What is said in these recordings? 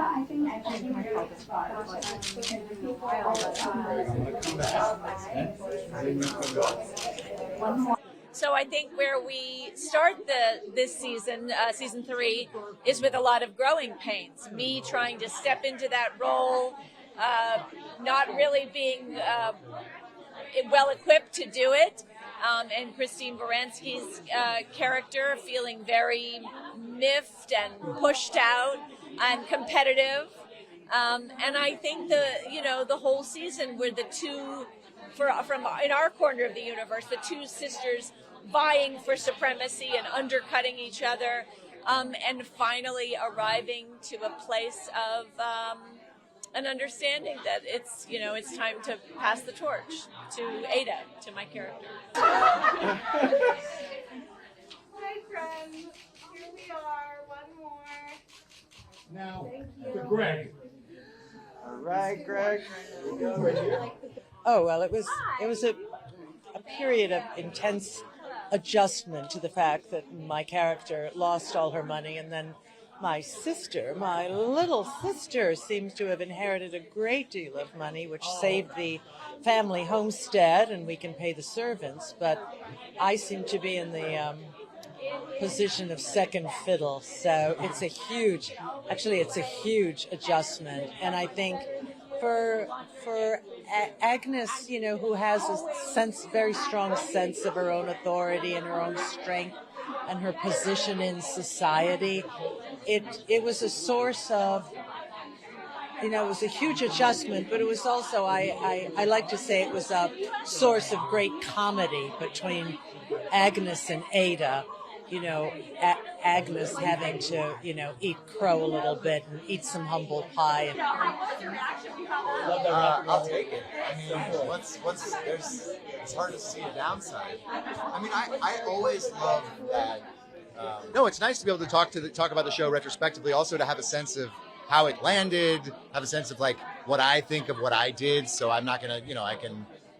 I think my focus So I think where we start this season, season 3, is with a lot of growing pains. Me trying to step into that role, not really being well equipped to do it, and Christine Baranski's character feeling very miffed and pushed out and competitive. And I think the whole season were the two, from in our corner of the universe, the two sisters vying for supremacy and undercutting each other, and finally arriving to a place of an understanding that it's time to pass the torch to Ada, to my character. Hi friends, here we are, one more. Now, to Greg. All right, Greg. Here we go, right here. Oh, well, it was a period of intense adjustment to the fact that my character lost all her money, and then my little sister, seems to have inherited a great deal of money, which saved the family homestead, and we can pay the servants, but I seem to be in the position of second fiddle, so it's a huge adjustment. And I think for Agnes, who has a very strong sense of her own authority and her own strength and her position in society, it was a source of, it was a huge adjustment, but it was also, I like to say, it was a source of great comedy between Agnes and Ada. Agnes having to, eat crow a little bit and eat some humble pie. I'll take it. I mean, it's hard to see a downside. I mean, I always love that. No, it's nice to be able to talk about the show retrospectively, also to have a sense of how it landed, have a sense of like what I think of what I did. So I'm not gonna,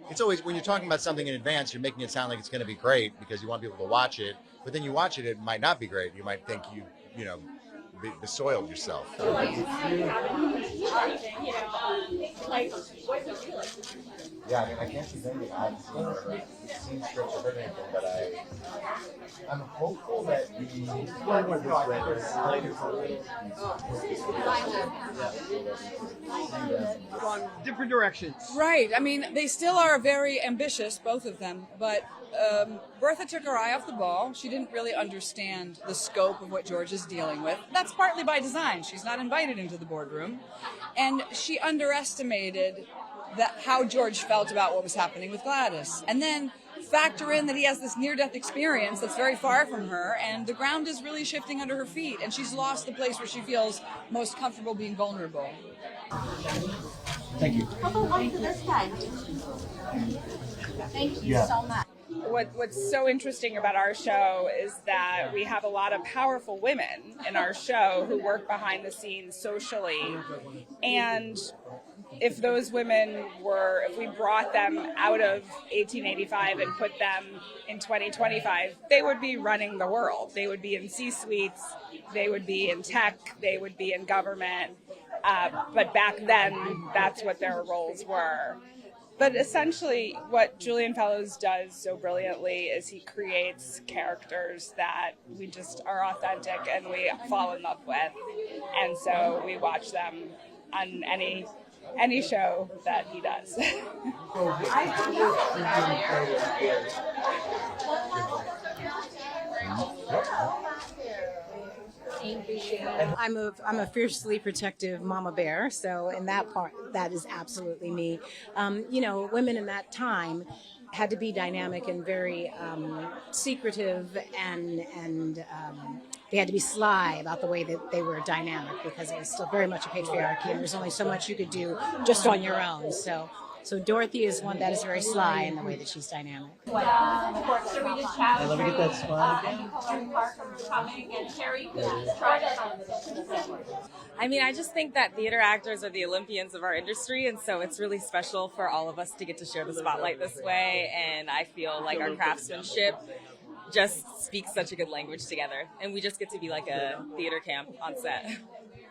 it's always, when you're talking about something in advance, you're making it sound like it's going to be great because you want people to watch it. But then you watch it, it might not be great. You might think you besoiled yourself. Yeah, I mean, I can't see anything I've seen scripts or heard anything, but I'm hopeful that Different directions. Right. I mean, they still are very ambitious, both of them, but Bertha took her eye off the ball. She didn't really understand the scope of what George is dealing with. That's partly by design. She's not invited into the boardroom. And she underestimated how George felt about what was happening with Gladys. And then factor in that he has this near-death experience that's very far from her, and the ground is really shifting under her feet, and she's lost the place where she feels most comfortable being vulnerable. Thank you. How about one to this guy? Thank you so much. What's so interesting about our show is that we have a lot of powerful women in our show who work behind the scenes socially, and if those women if we brought them out of 1885 and put them in 2025, they would be running the world. They would be in C-suites, they would be in tech, they would be in government, but back then, that's what their roles were. But essentially, what Julian Fellowes does so brilliantly is he creates characters that we just are authentic and we fall in love with. And so we watch them on any show that he does. I'm a fiercely protective mama bear, so in that part, that is absolutely me. Women in that time had to be dynamic and very secretive, and they had to be sly about the way that they were dynamic because it was still very much a patriarchy, and there's only so much you could do just on your own. So Dorothy is one that is very sly in the way that she's dynamic. Should we just chat? Let me get that smile again. Coming and Carrie Coon. I mean, I just think that theater actors are the Olympians of our industry, and so it's really special for all of us to get to share the spotlight this way, and I feel like our craftsmanship just speaks such a good language together, and we just get to be like a theater camp on set.